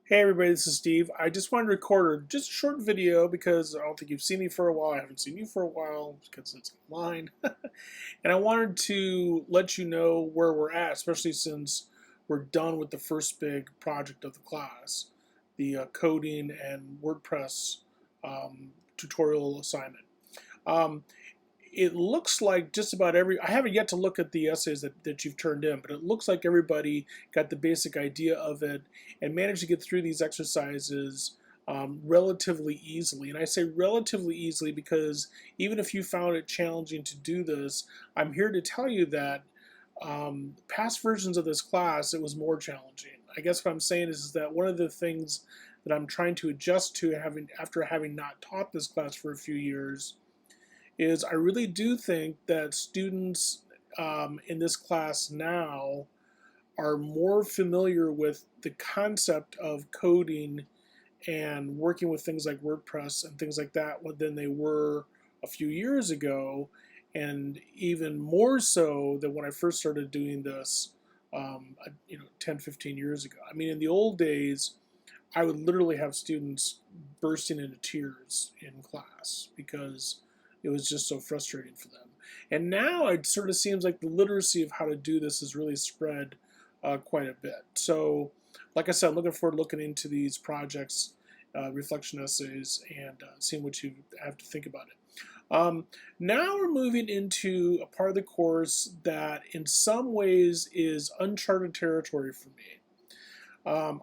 Hey everybody, this is Steve. I just wanted to record just a short video because I don't think you've seen me for a while. I haven't seen you for a while because it's online. And I wanted to let you know where we're at, especially since we're done with the first big project of the class, the coding and WordPress tutorial assignment. Um, it looks like just about I haven't yet to look at the essays that you've turned in, but it looks like everybody got the basic idea of it and managed to get through these exercises relatively easily. And I say relatively easily because even if you found it challenging to do this, I'm here to tell you that past versions of this class, it was more challenging. I guess what I'm saying is that one of the things that I'm trying to adjust to after having not taught this class for a few years is I really do think that students in this class now are more familiar with the concept of coding and working with things like WordPress and things like that than they were a few years ago, and even more so than when I first started doing this, 10, 15 years ago. I mean, in the old days, I would literally have students bursting into tears in class because it was just so frustrating for them. And now it sort of seems like the literacy of how to do this has really spread quite a bit. So, like I said, I'm looking forward to looking into these projects, reflection essays, and seeing what you have to think about it. Now we're moving into a part of the course that in some ways is uncharted territory for me.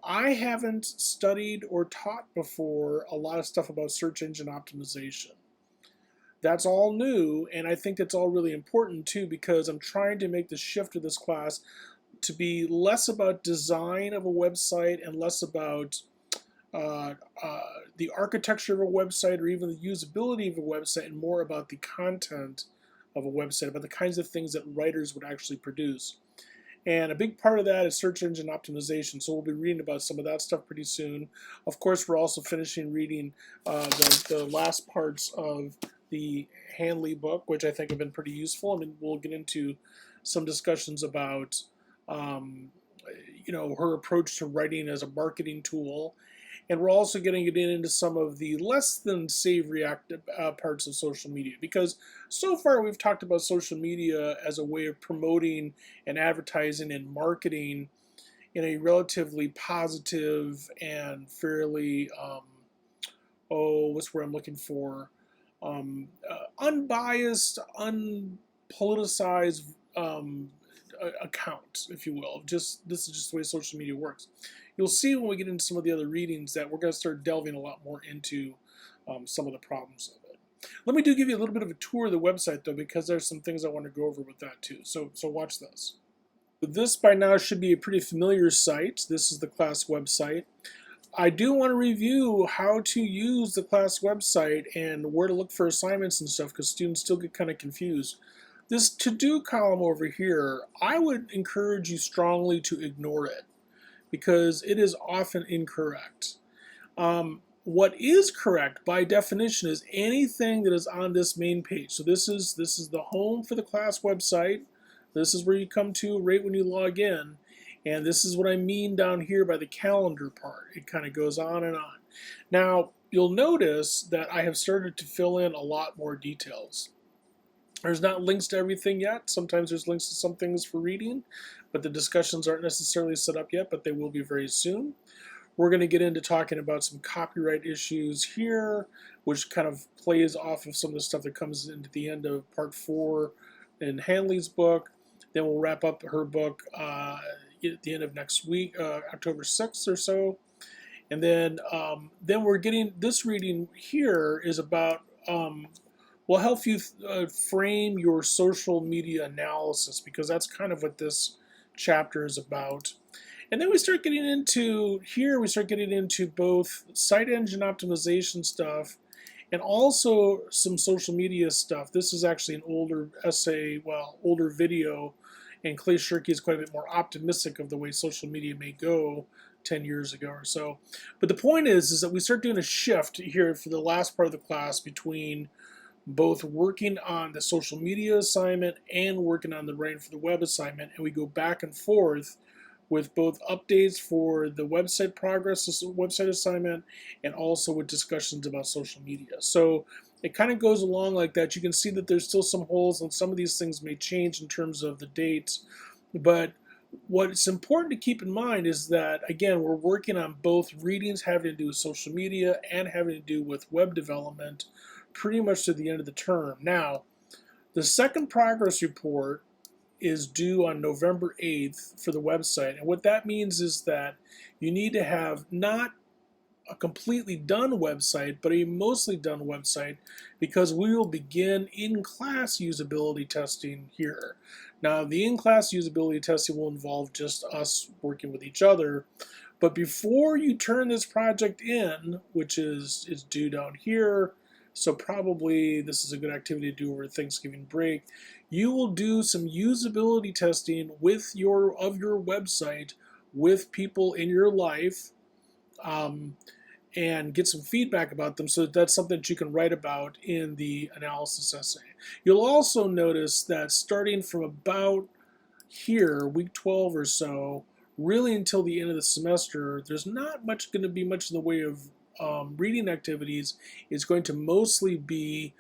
I haven't studied or taught before a lot of stuff about search engine optimization. That's all new, and I think it's all really important too because I'm trying to make the shift of this class to be less about design of a website and less about uh, uh, the architecture of a website or even the usability of a website and more about the content of a website, about the kinds of things that writers would actually produce. And a big part of that is search engine optimization. So we'll be reading about some of that stuff pretty soon. Of course, we're also finishing reading the last parts of the Handley book, which I think have been pretty useful. I mean, we'll get into some discussions about, um, her approach to writing as a marketing tool, and we're also getting it into some of the less than savory parts of social media, because so far we've talked about social media as a way of promoting and advertising and marketing in a relatively positive and fairly what's the word I'm looking for, unbiased, unpoliticized account, if you will. Just this is just the way social media works. You'll see when we get into some of the other readings that we're going to start delving a lot more into some of the problems of it. Let me give you a little bit of a tour of the website though, because there's some things I want to go over with that too. So watch this. This by now should be a pretty familiar site. This is the class website. I do want to review how to use the class website and where to look for assignments and stuff because students still get kind of confused. This to-do column over here, I would encourage you strongly to ignore it because it is often incorrect. What is correct by definition is anything that is on this main page. So this is the home for the class website. This is where you come to right when you log in. And this is what I mean down here by the calendar part. It kind of goes on and on. Now, you'll notice that I have started to fill in a lot more details. There's not links to everything yet. Sometimes there's links to some things for reading, but the discussions aren't necessarily set up yet, but they will be very soon. We're going to get into talking about some copyright issues here, which kind of plays off of some of the stuff that comes into the end of part 4 in Handley's book. Then we'll wrap up her book at the end of next week, October 6th or so. And then we're getting this reading here is about will help you frame your social media analysis because that's kind of what this chapter is about. And then we start getting into both site engine optimization stuff and also some social media stuff. This is actually an older essay, older video, and Clay Shirky is quite a bit more optimistic of the way social media may go 10 years ago or so. But the point is that we start doing a shift here for the last part of the class between both working on the social media assignment and working on the writing for the web assignment, and we go back and forth with both updates for the website progress, website assignment, and also with discussions about social media. So it kind of goes along like that. You can see that there's still some holes, and some of these things may change in terms of the dates. But what's important to keep in mind is that, again, we're working on both readings having to do with social media and having to do with web development pretty much to the end of the term. Now, the second progress report is due on November 8th for the website. And what that means is that you need to have not a completely done website, but a mostly done website, because we will begin in-class usability testing here. Now, the in-class usability testing will involve just us working with each other, but before you turn this project in, which is due down here, so probably this is a good activity to do over Thanksgiving break, you will do some usability testing with your website with people in your life, and get some feedback about them, so that's something that you can write about in the analysis essay. You'll also notice that starting from about here, week 12 or so, really until the end of the semester, there's not much going to be much in the way of reading activities. It's going to mostly be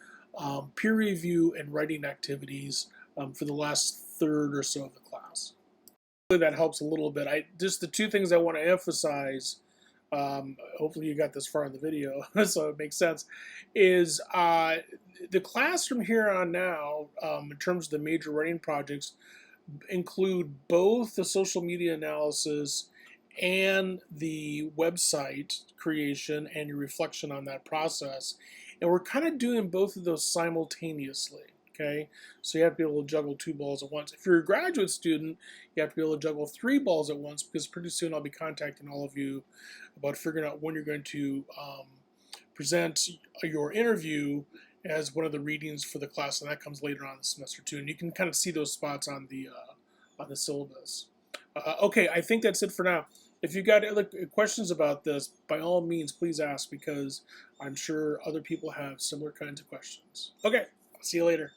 peer review and writing activities for the last third or so of the class. Hopefully that helps a little bit. Just the two things I want to emphasize, hopefully you got this far in the video, so it makes sense, is the class from here on now, in terms of the major writing projects, include both the social media analysis and the website creation and your reflection on that process. And we're kind of doing both of those simultaneously. Okay, so you have to be able to juggle two balls at once. If you're a graduate student, you have to be able to juggle three balls at once, because pretty soon I'll be contacting all of you about figuring out when you're going to present your interview as one of the readings for the class, and that comes later on in the semester too. And you can kind of see those spots on the syllabus. Okay, I think that's it for now. If you've got other questions about this, by all means, please ask, because I'm sure other people have similar kinds of questions. Okay, I'll see you later.